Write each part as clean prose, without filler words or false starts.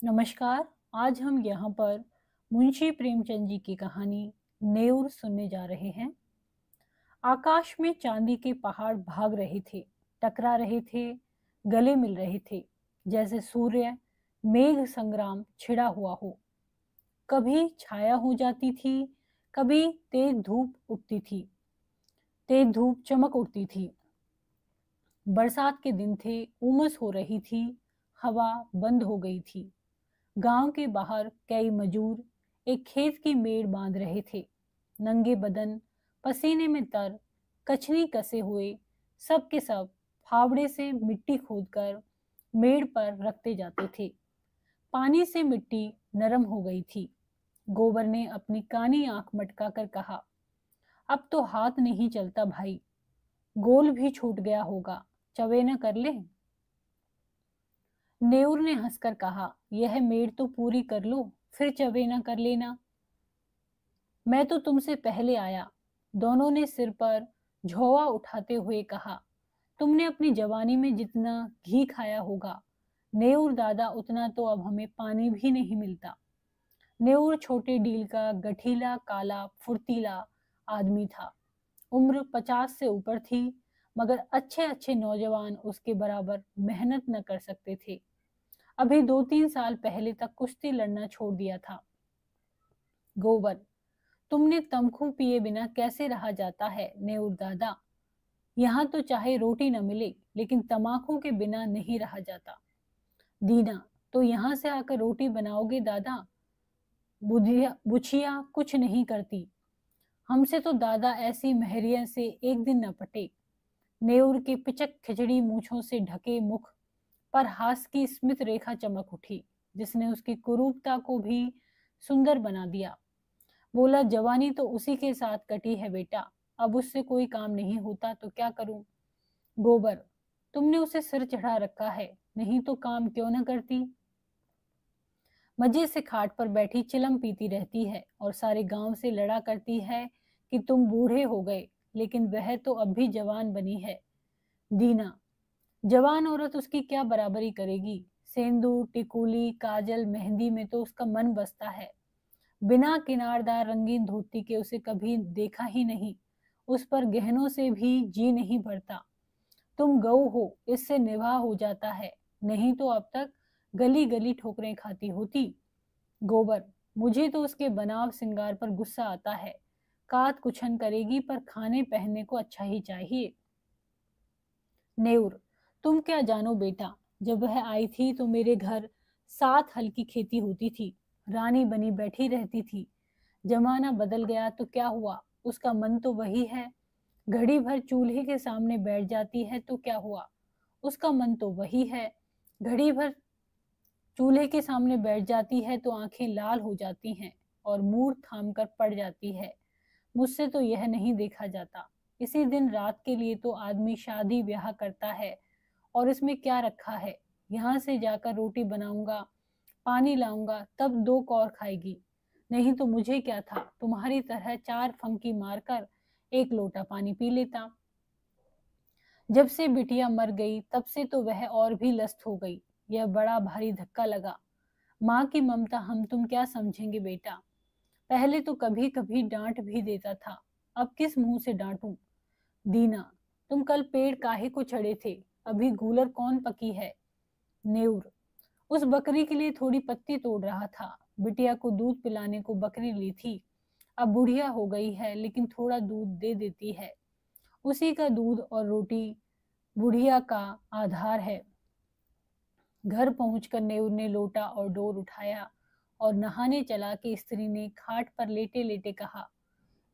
नमस्कार। आज हम यहाँ पर मुंशी प्रेमचंद जी की कहानी नेऊर सुनने जा रहे हैं। आकाश में चांदी के पहाड़ भाग रहे थे, टकरा रहे थे, गले मिल रहे थे, जैसे सूर्य मेघ संग्राम छिड़ा हुआ हो। कभी छाया हो जाती थी, कभी तेज धूप चमक उठती थी। बरसात के दिन थे, उमस हो रही थी, हवा बंद हो गई थी। गांव के बाहर कई मजूर एक खेत की मेड़ बांध रहे थे। नंगे बदन, पसीने में तर, कछनी कसे हुए, सब के सब फावड़े से मिट्टी खोदकर मेड़ पर रखते जाते थे। पानी से मिट्टी नरम हो गई थी। गोबर ने अपनी कानी आंख मटका कर कहा, अब तो हाथ नहीं चलता भाई, गोल भी छूट गया होगा, चवे न कर ले। नेऊर ने हंसकर कहा, यह मेड़ तो पूरी कर लो, फिर चवे न कर लेना। मैं तो तुमसे पहले आया। दोनों ने सिर पर झोवा उठाते हुए कहा, तुमने अपनी जवानी में जितना घी खाया होगा, नेऊर दादा, उतना तो अब हमें पानी भी नहीं मिलता। नेऊर छोटे डील का गठीला, काला, फुर्तीला आदमी था। उम्र 50 से ऊपर थी, मगर अच्छे अच्छे नौजवान उसके बराबर मेहनत न कर सकते थे। अभी 2-3 साल पहले तक कुश्ती लड़ना छोड़ दिया था। गोबर, तुमने तमखू पिए बिना कैसे रहा जाता है नेऊर दादा? यहाँ तो चाहे रोटी न मिले, लेकिन तमाकू के बिना नहीं रहा जाता। दीना, तो यहाँ से आकर रोटी बनाओगे दादा? बुधिया बुछिया कुछ नहीं करती। हमसे तो दादा ऐसी महरिया से एक दिन न पटे। नेऊर के पिचक खिचड़ी मूछों से ढके मुख पर हास की स्मित रेखा चमक उठी, जिसने उसकी कुरूपता को भी सुंदर बना दिया। बोला, जवानी तो उसी के साथ कटी है बेटा, अब उससे कोई काम नहीं होता तो क्या करूं? गोबर, तुमने उसे सिर चढ़ा रखा है, नहीं तो काम क्यों न करती? मजे से खाट पर बैठी चिलम पीती रहती है और सारे गांव से लड़ा करती है कि तुम बूढ़े हो गए, लेकिन वह तो अब भी जवान बनी है। दीना, जवान औरत उसकी क्या बराबरी करेगी? सेंदूर, टिकुली, काजल, मेहंदी में तो उसका मन बसता है। बिना किनारदार रंगीन धोती के उसे कभी देखा ही नहीं। उस पर गहनों से भी जी नहीं भरता। तुम गऊ हो, इससे निवाह हो जाता है, नहीं तो अब तक गली गली ठोकरें खाती होती। गोबर, मुझे तो उसके बनाव सिंगार पर गुस्सा आता है। कात कुछन करेगी, पर खाने पहनने को अच्छा ही चाहिए। नेऊर, तुम क्या जानो बेटा, जब वह आई थी तो मेरे घर 7 हल की खेती होती थी, रानी बनी बैठी रहती थी। जमाना बदल गया तो क्या हुआ, उसका मन तो वही है। घड़ी भर चूल्हे के सामने बैठ जाती है तो क्या हुआ, उसका मन तो वही है। घड़ी भर चूल्हे के सामने बैठ जाती है तो आंखें लाल हो जाती हैं और मुंह थाम कर पड़ जाती है। मुझसे तो यह नहीं देखा जाता। इसी दिन रात के लिए तो आदमी शादी ब्याह करता है, और इसमें क्या रखा है? यहाँ से जाकर रोटी बनाऊंगा, पानी लाऊंगा, तब 2 कौर खाएगी। नहीं तो मुझे क्या था, तुम्हारी तरह 4 फंकी मारकर 1 लोटा पानी पी लेता। जब से बिटिया मर गई तब से तो वह और भी लस्त हो गई। यह बड़ा भारी धक्का लगा। माँ की ममता हम तुम क्या समझेंगे बेटा? पहले तो कभी कभी डांट भी देता था, अब किस मुंह से डांटूं? दीना, तुम कल पेड़ काहे को चढ़े थे? अभी गूलर कौन पकी है? नेऊर, उस बकरी के लिए थोड़ी पत्ती तोड़ रहा था। बिटिया को दूध पिलाने को बकरी ली थी। अब बुढ़िया हो गई है, लेकिन थोड़ा दूध दे देती है। उसी का दूध और रोटी बुढ़िया का आधार है। घर पहुंचकर नेऊर ने लोटा और डोर उठाया और नहाने चला कि स्त्री ने खाट पर लेटे लेटे कहा,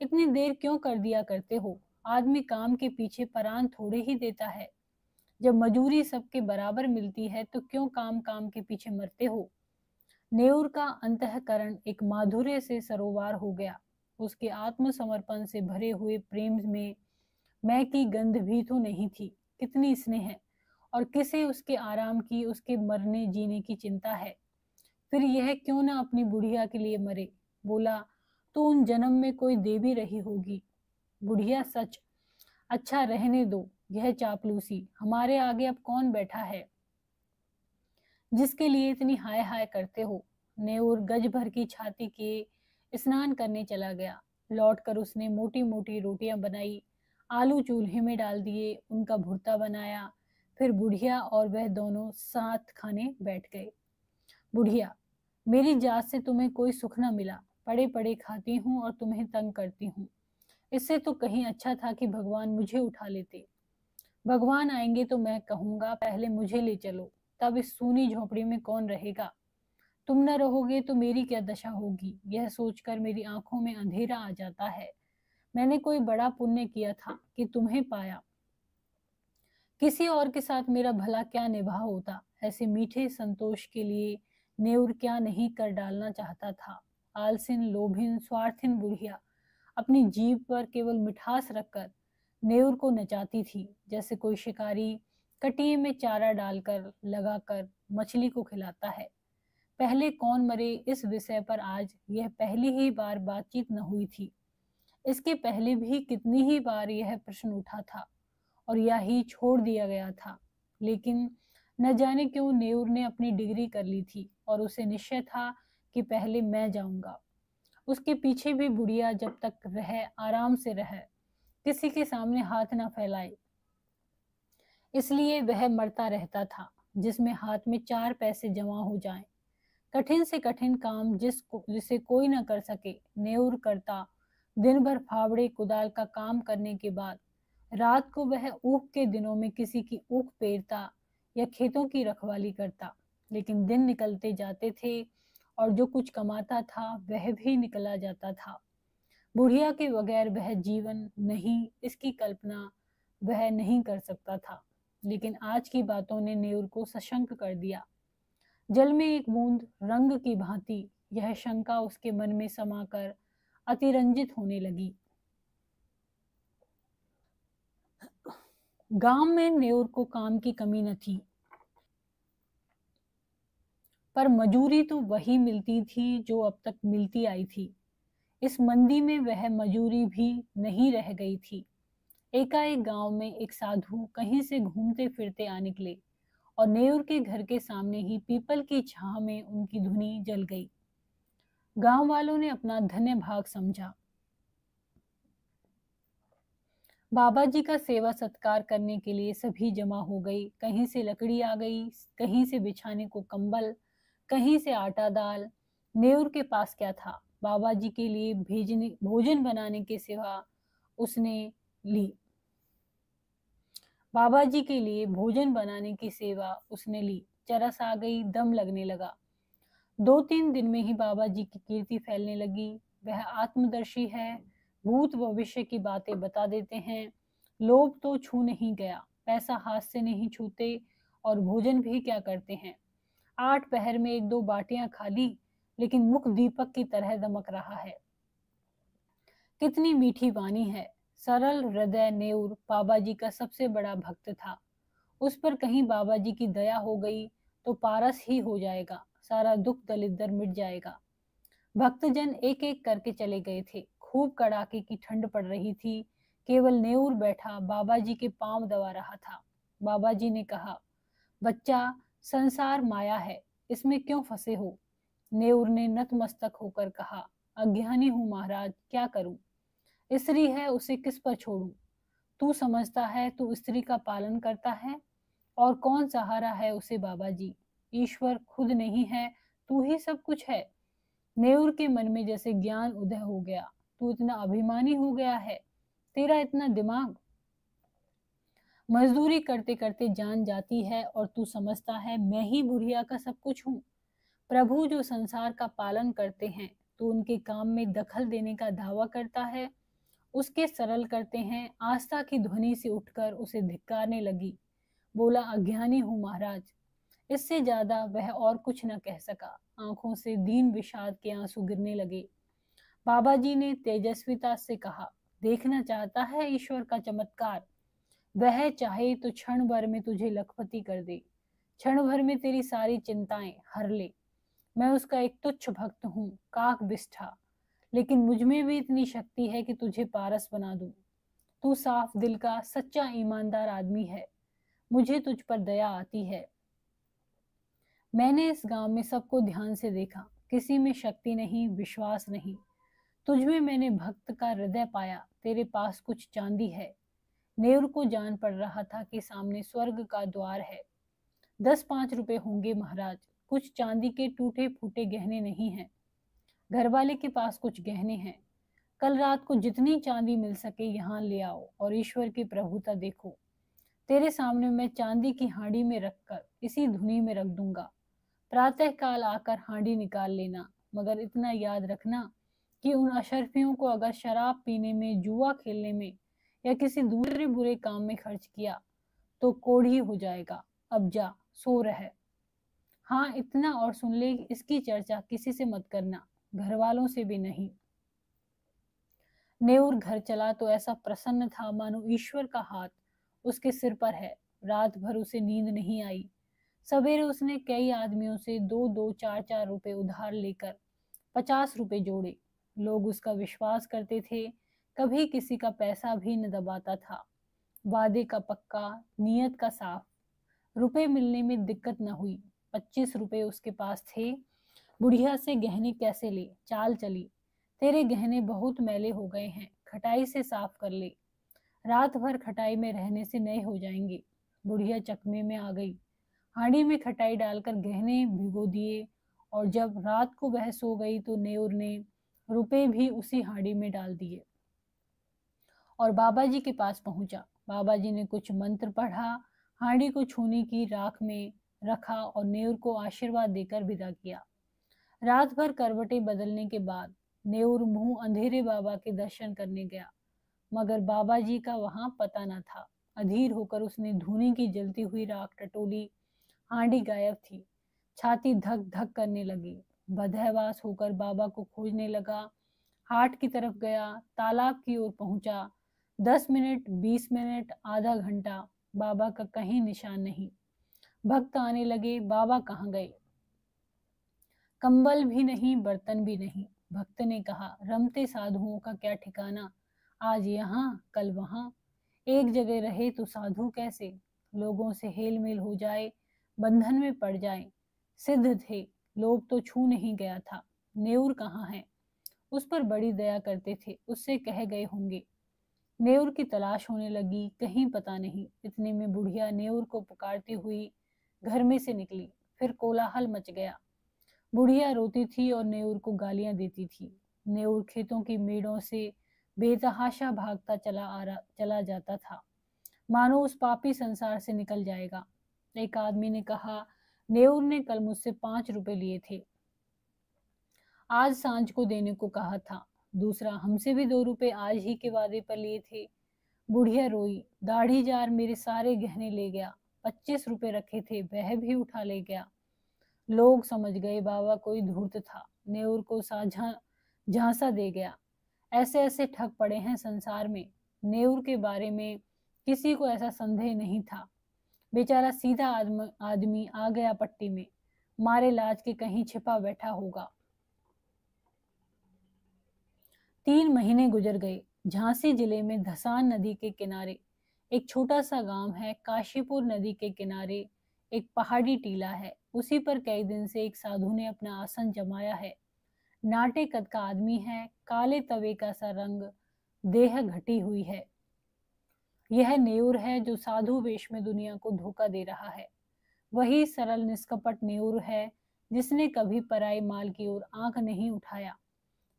इतनी देर क्यों कर दिया करते हो? आदमी काम के पीछे परान थोड़े ही देता है। जब मजूरी सबके बराबर मिलती है तो क्यों काम काम के पीछे मरते हो? नेऊर का अंतःकरण एक माधुर्य से सरोवार हो गया। उसके आत्मसमर्पण से भरे हुए प्रेम में मैं की गंध भी तो नहीं थी। कितनी स्नेह है, और किसे उसके आराम की, उसके मरने जीने की चिंता है? फिर यह क्यों ना अपनी बुढ़िया के लिए मरे? बोला, तो उन जन्म में कोई देवी रही होगी। बुढ़िया, सच। अच्छा रहने दो यह चापलूसी, हमारे आगे अब कौन बैठा है? जिसके लिए इतनी हाय हाय करते हो। नेऊर गज भर की छाती के स्नान करने चला गया। लौटकर उसने मोटी मोटी रोटियां बनाई, आलू चूल्हे में डाल दिए, उनका भुर्ता बनाया। फिर बुढ़िया और वह दोनों साथ खाने बैठ गए। बुढ़िया, मेरी जात से तुम्हें कोई सुख न मिला। पड़े पड़े खाती हूँ और तुम्हें तंग करती हूँ। इससे तो कहीं अच्छा था कि भगवान मुझे उठा लेते। भगवान आएंगे तो मैं कहूंगा पहले मुझे ले चलो, तब इस सूनी झोपड़ी में कौन रहेगा। तुम न रहोगे तो मेरी क्या दशा होगी, यह सोचकर मेरी आंखों में अंधेरा आ जाता है। मैंने कोई बड़ा पुण्य किया था कि तुम्हें पाया। किसी और के साथ मेरा भला क्या निभाव होता। ऐसे मीठे संतोष के लिए नेउर क्या नहीं कर डालना चाहता था। आलसिन, लोभिन, स्वार्थिन बुढ़िया अपनी जीभ पर केवल मिठास रखकर नेउर को नचाती थी, जैसे कोई शिकारी कटिए में चारा डालकर लगाकर मछली को खिलाता है। पहले कौन मरे इस विषय पर आज यह पहली ही बार बातचीत न हुई थी। इसके पहले भी कितनी ही बार यह प्रश्न उठा था और यही छोड़ दिया गया था। लेकिन न जाने क्यों नेउर ने अपनी डिग्री कर ली थी और उसे निश्चय था कि पहले मैं जाऊंगा। उसके पीछे भी बुढ़िया जब तक रहे आराम से रहे, किसी के सामने हाथ ना फैलाए। इसलिए वह मरता रहता था जिसमें हाथ में 4 पैसे जमा हो जाएं। कठिन से कठिन काम जिसे कोई न कर सके, नेउर करता। दिन भर फावड़े कुदाल का काम करने के बाद रात को वह ऊख के दिनों में किसी की ऊख पेरता या खेतों की रखवाली करता। लेकिन दिन निकलते जाते थे और जो कुछ कमाता था वह भी निकला जाता था। बुढ़िया के बगैर वह जीवन नहीं, इसकी कल्पना वह नहीं कर सकता था। लेकिन आज की बातों ने नेउर को सशंक कर दिया। जल में एक बूंद रंग की भांति यह शंका उसके मन में समाकर अतिरंजित होने लगी। गांव में नेउर को काम की कमी न थी, पर मजूरी तो वही मिलती थी जो अब तक मिलती आई थी। इस मंदी में वह मजूरी भी नहीं रह गई थी। एकाएक गांव में एक साधु कहीं से घूमते फिरते आ निकले और नेउर के घर के सामने ही पीपल की छाह में उनकी धुनी जल गई। गांव वालों ने अपना धन्य भाग समझा। बाबा जी का सेवा सत्कार करने के लिए सभी जमा हो गई। कहीं से लकड़ी आ गई, कहीं से बिछाने को कंबल, कहीं से आटा दाल। नेउर के पास क्या था। बाबा जी के लिए भेजने भोजन बनाने के सिवा उसने ली। बाबा जी के लिए भोजन बनाने की सेवा उसने ली। चरस आ गई, दम लगने लगा। 2-3 दिन में ही बाबा जी की कीर्ति फैलने लगी। वह आत्मदर्शी है, भूत भविष्य की बातें बता देते हैं। लोभ तो छू नहीं गया, पैसा हाथ से नहीं छूते और भोजन भी क्या करते हैं। 8 पहर में 1-2 बाटियां खा ली, लेकिन मुख दीपक की तरह दमक रहा है। कितनी मीठी वाणी है। सरल हृदय नेउर बाबा जी का सबसे बड़ा भक्त था। उस पर कहीं बाबा जी की दया हो गई तो पारस ही हो जाएगा, सारा दुख दलिद्दर मिट जाएगा। भक्तजन एक एक करके चले गए थे। खूब कड़ाके की ठंड पड़ रही थी। केवल नेउर बैठा बाबा जी के पांव दबा रहा था। बाबा जी ने कहा, बच्चा, संसार माया है, इसमें क्यों फंसे हो। नेउर ने नतमस्तक होकर कहा, अज्ञानी हूं महाराज, क्या करूं। स्त्री है, उसे किस पर छोड़ूं। तू समझता है तू स्त्री का पालन करता है, और कौन सहारा है उसे बाबा जी। ईश्वर खुद नहीं है, तू ही सब कुछ है। नेउर के मन में जैसे ज्ञान उदय हो गया। तू इतना अभिमानी हो गया है, तेरा इतना दिमाग। मजदूरी करते करते जान जाती है और तू समझता है मैं ही बुढ़िया का सब कुछ हूँ। प्रभु जो संसार का पालन करते हैं, तो उनके काम में दखल देने का दावा करता है। उसके सरल करते हैं। आस्था की ध्वनि से उठकर उसे धिक्कारने लगी। बोला, अज्ञानी हूँ महाराज। इससे ज्यादा वह और कुछ न कह सका। आंखों से दीन विषाद के आंसू गिरने लगे। बाबा जी ने तेजस्विता से कहा, देखना चाहता है ईश्वर का चमत्कार। वह चाहे तो क्षण भर में तुझे लखपति कर दे, क्षण भर में तेरी सारी चिंताएं हर ले। मैं उसका एक तुच्छ भक्त हूँ, काक बिष्ठा, लेकिन मुझमें भी इतनी शक्ति है कि तुझे पारस बना दूं। तू साफ दिल का सच्चा ईमानदार आदमी है, मुझे तुझ पर दया आती है। मैंने इस गांव में सबको ध्यान से देखा, किसी में शक्ति नहीं, विश्वास नहीं। तुझमें मैंने भक्त का हृदय पाया, तेरे पास कुछ चांदी है। नेहरू को जान पड़ रहा था कि सामने स्वर्ग का द्वार है। 10-5 रुपए होंगे महाराज, कुछ चांदी के टूटे फूटे गहने नहीं हैं। घरवाले के पास कुछ गहने हैं। कल रात को जितनी चांदी मिल सके यहाँ ले आओ और ईश्वर की प्रभुता देखो। तेरे सामने मैं चांदी की हांडी में रखकर इसी धुनी में रख दूंगा। प्रातः काल आकर हांडी निकाल लेना, मगर इतना याद रखना कि उन अशर्फियों को अगर शराब पीने में, जुआ खेलने में या किसी दूसरे बुरे काम में खर्च किया तो कोढ़ी हो जाएगा। अब जा, सो रह। हाँ, इतना और सुन ले, इसकी चर्चा किसी से मत करना, घर वालों से भी नहीं। नेऊर घर चला तो ऐसा प्रसन्न था मानो ईश्वर का हाथ उसके सिर पर है। रात भर उसे नींद नहीं आई। सवेरे उसने कई आदमियों से 2-2, 4-4 रुपए उधार लेकर 50 रुपए जोड़े। लोग उसका विश्वास करते थे, कभी किसी का पैसा भी न दबाता था। वादे का पक्का, नियत का साफ। रुपए मिलने में दिक्कत न हुई। 25 रुपए उसके पास थे। बुढ़िया से गहने कैसे ले, चाल चली। तेरे गहने बहुत मैले हो गए हैं, खटाई से साफ कर ले। रात भर खटाई में रहने से नए हो जाएंगे। बुढ़िया चकमे में आ गई। हांडी में खटाई डालकर गहने भिगो दिए और जब रात को वह सो गई तो नेऊर ने रुपए भी उसी हांडी में डाल दिए और बाबा जी के पास पहुंचा। बाबा जी ने कुछ मंत्र पढ़ा, हांडी को छूने की राख में रखा और नेऊर को आशीर्वाद देकर विदा किया। रात भर करवटें बदलने के बाद नेऊर मुंह अंधेरे बाबा के दर्शन करने गया, मगर बाबा जी का वहां पता न था। अधीर होकर उसने धूनी की जलती हुई राख टटोली। हांडी गायब थी। छाती धक धक करने लगी। बदहवास होकर बाबा को खोजने लगा। हाट की तरफ गया, तालाब की ओर पहुंचा। 10 मिनट, 20 मिनट, आधा घंटा, बाबा का कहीं निशान नहीं। भक्त आने लगे, बाबा कहाँ गए? कंबल भी नहीं, बर्तन भी नहीं। भक्त ने कहा, रमते साधुओं का क्या ठिकाना, आज यहाँ कल वहां। एक जगह रहे तो साधु कैसे, लोगों से हेल मेल हो जाए, बंधन में पड़ जाए। सिद्ध थे, लोग तो छू नहीं गया था। नेऊर कहाँ है? उस पर बड़ी दया करते थे, उससे कह गए होंगे। नेऊर की तलाश होने लगी, कहीं पता नहीं। इतने में बुढ़िया नेऊर को पुकारती हुई घर में से निकली। फिर कोलाहल मच गया। बुढ़िया रोती थी और नेऊर को गालियां देती थी। नेऊर खेतों की मेड़ों से बेतहाशा भागता चला जाता था, मानो उस पापी संसार से निकल जाएगा। एक आदमी ने कहा, नेऊर ने कल मुझसे 5 रुपए लिए थे, आज सांझ को देने को कहा था। दूसरा, हमसे भी 2 रुपए आज ही के वादे पर लिए थे। बुढ़िया रोई, दाढ़ी जार मेरे सारे गहने ले गया, 25 रुपए रखे थे वह भी उठा ले गया। लोग समझ गए बाबा कोई धूर्त था, नेऊर को साझा झांसा दे गया। ऐसे ऐसे ठग पड़े हैं संसार में। नेऊर के बारे में किसी को ऐसा संदेह नहीं था। बेचारा सीधा आदमी आ गया पट्टी में, मारे लाज के कहीं छिपा बैठा होगा। 3 महीने गुजर गए। झांसी जिले में धसान नदी के किनारे एक छोटा सा गांव है। काशीपुर नदी के किनारे एक पहाड़ी टीला है। उसी पर कई दिन से एक साधु ने अपना आसन जमाया है। नाटे कद का आदमी है, काले तवे का सा रंग, देह घटी हुई है। यह नेऊर है जो साधु वेश में दुनिया को धोखा दे रहा है। वही सरल निष्कपट नेऊर है जिसने कभी पराई माल की ओर आंख नहीं उठाया,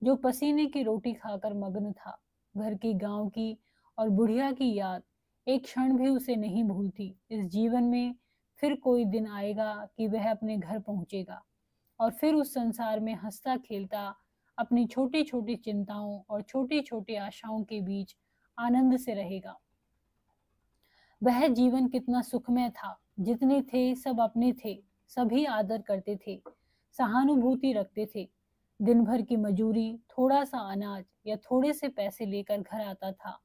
जो पसीने की रोटी खाकर मग्न था। घर की, गांव की और बुढ़िया की याद एक क्षण भी उसे नहीं भूलती। इस जीवन में फिर कोई दिन आएगा कि वह अपने घर पहुंचेगा और फिर उस संसार में हंसता खेलता अपनी छोटी छोटी चिंताओं और छोटी छोटी आशाओं के बीच आनंद से रहेगा। वह जीवन कितना सुखमय था। जितने थे सब अपने थे, सभी आदर करते थे, सहानुभूति रखते थे। दिन भर की मजूरी, थोड़ा सा अनाज या थोड़े से पैसे लेकर घर आता था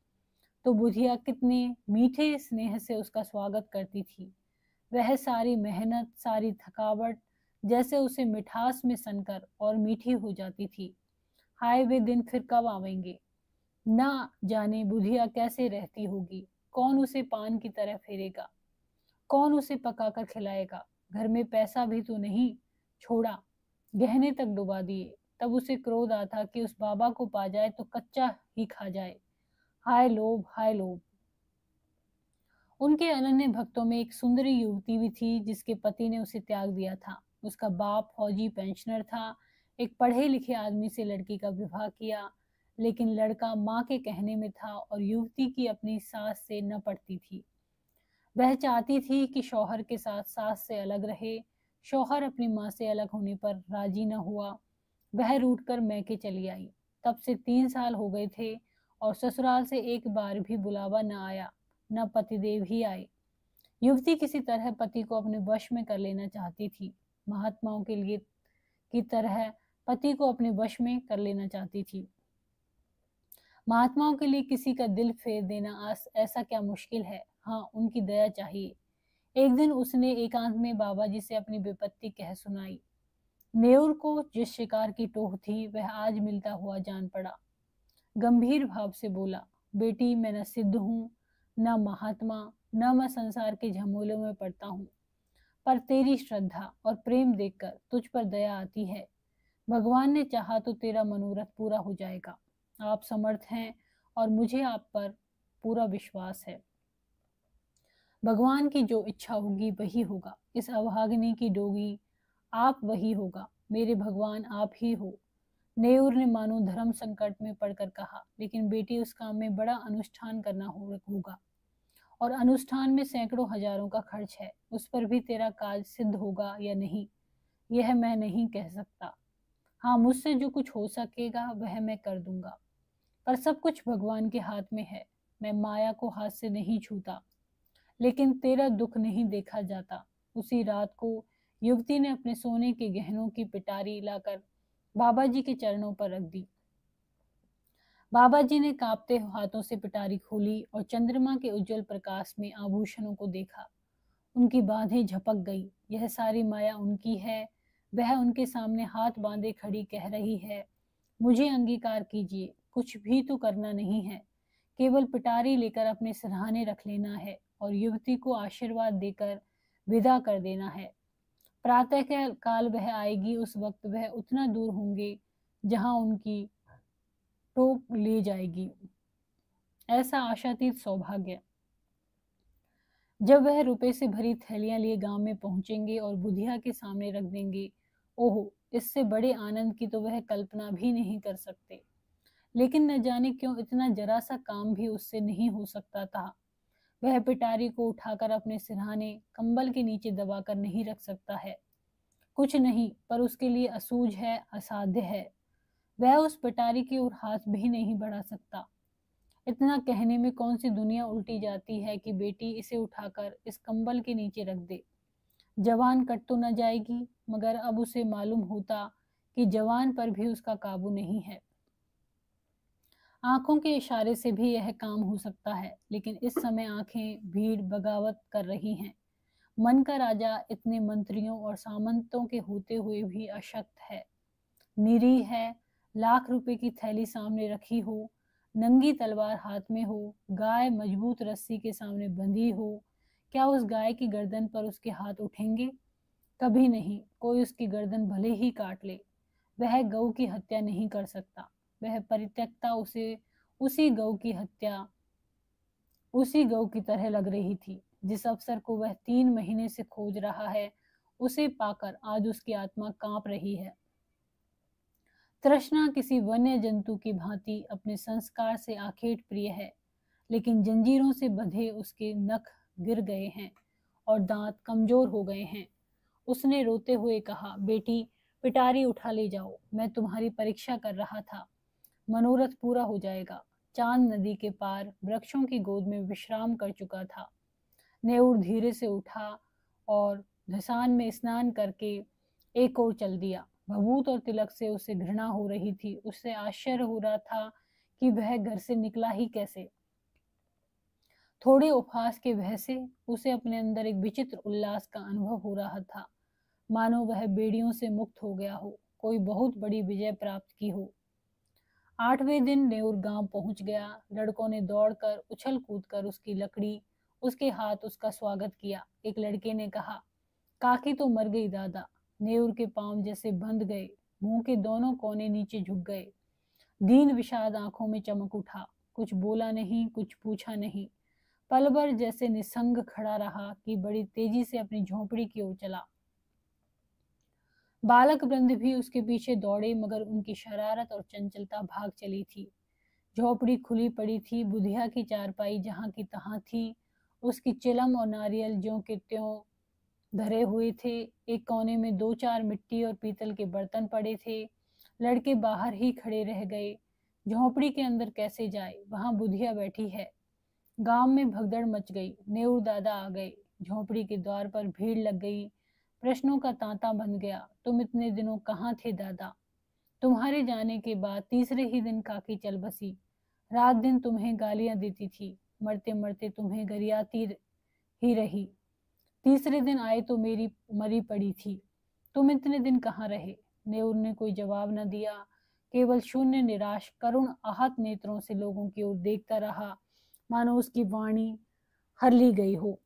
तो बुधिया कितने मीठे स्नेह से उसका स्वागत करती थी। वह सारी मेहनत, सारी थकावट जैसे उसे मिठास में सनकर और मीठी हो जाती थी। हाय वे दिन फिर कब आवेंगे? ना जाने बुधिया कैसे रहती होगी। कौन उसे पान की तरह फेरेगा? कौन उसे पकाकर खिलाएगा? घर में पैसा भी तो नहीं छोड़ा, गहने तक डुबा दिए। तब उसे क्रोध आता कि उस बाबा को पा जाए तो कच्चा ही खा जाए। हाय लोभ, हाय लोभ। उनके अनन्य भक्तों में एक सुंदरी युवती भी थी जिसके पति ने उसे त्याग दिया था। उसका बाप फौजी पेंशनर था। एक पढ़े लिखे आदमी से लड़की का विवाह किया, लेकिन लड़का माँ के कहने में था और युवती की अपनी सास से न पड़ती थी। वह चाहती थी कि शौहर के साथ सास से अलग रहे। शौहर अपनी माँ से अलग होने पर राजी न हुआ। वह रूठकर मैके चली आई। तब से 3 साल हो गए थे और ससुराल से एक बार भी बुलावा न आया, न पतिदेव ही आए। युवती किसी तरह पति को अपने वश में कर लेना चाहती थी। महात्माओं के लिए की तरह पति को अपने वश में कर लेना चाहती थी। महात्माओं के लिए किसी का दिल फेर देना ऐसा क्या मुश्किल है। हाँ, उनकी दया चाहिए। एक दिन उसने एकांत में बाबा जी से अपनी विपत्ति कह सुनाई। नेउर को जिस शिकार की टोह थी वह आज मिलता हुआ जान पड़ा। गंभीर भाव से बोला, बेटी, मैं न सिद्ध हूँ, न महात्मा, न मैं संसार के झमोलों में पड़ता हूँ, पर तेरी श्रद्धा और प्रेम देखकर तुझ पर दया आती है। भगवान ने चाहा तो तेरा मनोरथ पूरा हो जाएगा। आप समर्थ हैं और मुझे आप पर पूरा विश्वास है। भगवान की जो इच्छा होगी वही होगा। इस अभागिनी की डोगी आप वही होगा। मेरे भगवान आप ही हो। नेउर ने मानो धर्म संकट में पड़कर कहा, लेकिन बेटी, उस काम में बड़ा अनुष्ठान करना होगा और अनुष्ठान में सैकड़ों हजारों का खर्च है। उस पर भी तेरा काज सिद्ध होगा या नहीं, यह मैं नहीं कह सकता। हाँ, मुझसे जो कुछ हो सकेगा वह मैं कर दूंगा, पर सब कुछ भगवान के हाथ में है। मैं माया को हाथ से नहीं छूता, लेकिन तेरा दुख नहीं देखा जाता। उसी रात को युवती ने अपने सोने के गहनों की पिटारी लाकर बाबा जी के चरणों पर रख दी। बाबा जी ने कांपते हाथों से पिटारी खोली और चंद्रमा के उज्जवल प्रकाश में आभूषणों को देखा। उनकी बांधें झपक गई। यह सारी माया उनकी है। वह उनके सामने हाथ बांधे खड़ी कह रही है, मुझे अंगीकार कीजिए, कुछ भी तो करना नहीं है, केवल पिटारी लेकर अपने सिरहाने रख लेना है और युवती को आशीर्वाद देकर विदा कर देना है। प्रातः काल वह आएगी, उस वक्त वह उतना दूर होंगे जहां उनकी टोक ले जाएगी। ऐसा आशातीत सौभाग्य। जब वह रुपए से भरी थैलियां लिए गांव में पहुंचेंगे और बुधिया के सामने रख देंगे, ओहो, इससे बड़े आनंद की तो वह कल्पना भी नहीं कर सकते। लेकिन न जाने क्यों इतना जरा सा काम भी उससे नहीं हो सकता था। वह पिटारी को उठाकर अपने सिरहाने कंबल के नीचे दबाकर नहीं रख सकता है। कुछ नहीं, पर उसके लिए असूझ है, असाध्य है। वह उस पिटारी की ओर हाथ भी नहीं बढ़ा सकता। इतना कहने में कौन सी दुनिया उल्टी जाती है कि बेटी, इसे उठाकर इस कंबल के नीचे रख दे। जवान कट तो न जाएगी, मगर अब उसे मालूम होता कि जवान पर भी उसका काबू नहीं है। आंखों के इशारे से भी यह काम हो सकता है, लेकिन इस समय आंखें भीड़ बगावत कर रही हैं। मन का राजा इतने मंत्रियों और सामंतों के होते हुए भी अशक्त है, निरीह है। लाख रुपए की थैली सामने रखी हो, नंगी तलवार हाथ में हो, गाय मजबूत रस्सी के सामने बंधी हो, क्या उस गाय की गर्दन पर उसके हाथ उठेंगे? कभी नहीं। कोई उसकी गर्दन भले ही काट ले, वह गऊ की हत्या नहीं कर सकता। वह परित्यक्ता उसे उसी गऊ की हत्या उसी गऊ की तरह लग रही थी। जिस अवसर को वह 3 महीने से खोज रहा है, उसे पाकर आज उसकी आत्मा कांप रही है। तृष्णा किसी वन्य जंतु की भांति अपने संस्कार से आखेट प्रिय है, लेकिन जंजीरों से बंधे उसके नख गिर गए हैं और दांत कमजोर हो गए हैं। उसने रोते हुए कहा, बेटी, पिटारी उठा ले जाओ, मैं तुम्हारी परीक्षा कर रहा था। मनोरथ पूरा हो जाएगा। चांद नदी के पार वृक्षों की गोद में विश्राम कर चुका था। नेउर धीरे से उठा और धसान में स्नान करके एक ओर चल दिया। भभूत और तिलक से उसे घृणा हो रही थी। उससे आश्चर्य हो रहा था कि वह घर से निकला ही कैसे। थोड़े उपहास के भय से उसे अपने अंदर एक विचित्र उल्लास का अनुभव हो रहा था, मानो वह बेड़ियों से मुक्त हो गया हो, कोई बहुत बड़ी विजय प्राप्त की हो। 8वें दिन नेउर गांव पहुंच गया। लड़कों ने दौड़कर उछल कूद कर उसकी लकड़ी, उसके हाथ उसका स्वागत किया। एक लड़के ने कहा, काकी तो मर गई दादा। नेउर के पांव जैसे बंध गए, मुंह के दोनों कोने नीचे झुक गए। दीन विषाद आंखों में चमक उठा। कुछ बोला नहीं, कुछ पूछा नहीं। पल भर जैसे निसंग खड़ा रहा कि बड़ी तेजी से अपनी झोपड़ी की ओर चला। बालक वृंद भी उसके पीछे दौड़े, मगर उनकी शरारत और चंचलता भाग चली थी। झोपड़ी खुली पड़ी थी, बुधिया की चारपाई जहां की तहां थी। उसकी चिलम और नारियल ज्यों के त्यों धरे हुए थे। एक कोने में 2-4 मिट्टी और पीतल के बर्तन पड़े थे। लड़के बाहर ही खड़े रह गए। झोपड़ी के अंदर कैसे जाए, वहां बुधिया बैठी है। गांव में भगदड़ मच गई। नेउर दादा आ गए। झोपड़ी के द्वार पर भीड़ लग गई। प्रश्नों का तांता बन गया। तुम इतने दिनों कहाँ थे दादा? तुम्हारे जाने के बाद तीसरे ही दिन काकी चल बसी। रात दिन तुम्हें गालियां देती थी, मरते मरते तुम्हें गरियाती ही रही। तीसरे दिन आए तो मेरी मरी पड़ी थी। तुम इतने दिन कहाँ रहे? नेउर ने कोई जवाब न दिया, केवल शून्य निराश करुण आहत नेत्रों से लोगों की ओर देखता रहा, मानो उसकी वाणी हर ली गई हो।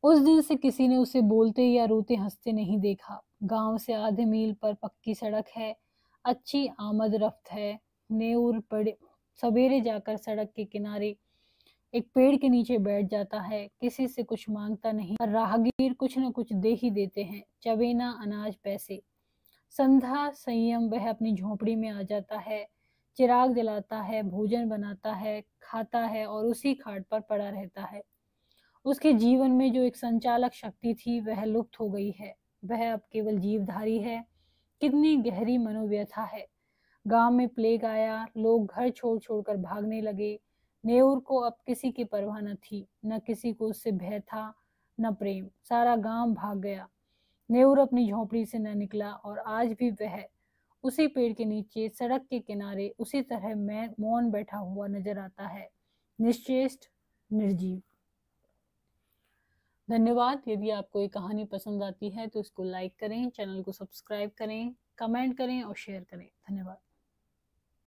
उस दिन से किसी ने उसे बोलते या रोते हंसते नहीं देखा। गांव से आधे मील पर पक्की सड़क है, अच्छी आमद रफ्त है। नेउर पड़े सवेरे जाकर सड़क के किनारे एक पेड़ के नीचे बैठ जाता है। किसी से कुछ मांगता नहीं, पर राहगीर कुछ न कुछ दे ही देते हैं, चवेना, अनाज, पैसे। संध्या संयम वह अपनी झोपड़ी में आ जाता है, चिराग जलाता है, भोजन बनाता है, खाता है और उसी खाट पर पड़ा रहता है। उसके जीवन में जो एक संचालक शक्ति थी वह लुप्त हो गई है। वह अब केवल जीवधारी है। कितनी गहरी मनोव्यथा है। गांव में प्लेग आया, लोग घर छोड़ छोड़कर भागने लगे। नेउर को अब किसी की परवाह न थी, न किसी को उससे भय था, न प्रेम। सारा गांव भाग गया। नेउर अपनी झोपड़ी से न निकला और आज भी वह उसी पेड़ के नीचे सड़क के किनारे उसी तरह मैं मौन बैठा हुआ नजर आता है, निश्चेष्ट, निर्जीव। धन्यवाद। यदि आपको ये कहानी पसंद आती है तो इसको लाइक करें, चैनल को सब्सक्राइब करें, कमेंट करें और शेयर करें। धन्यवाद।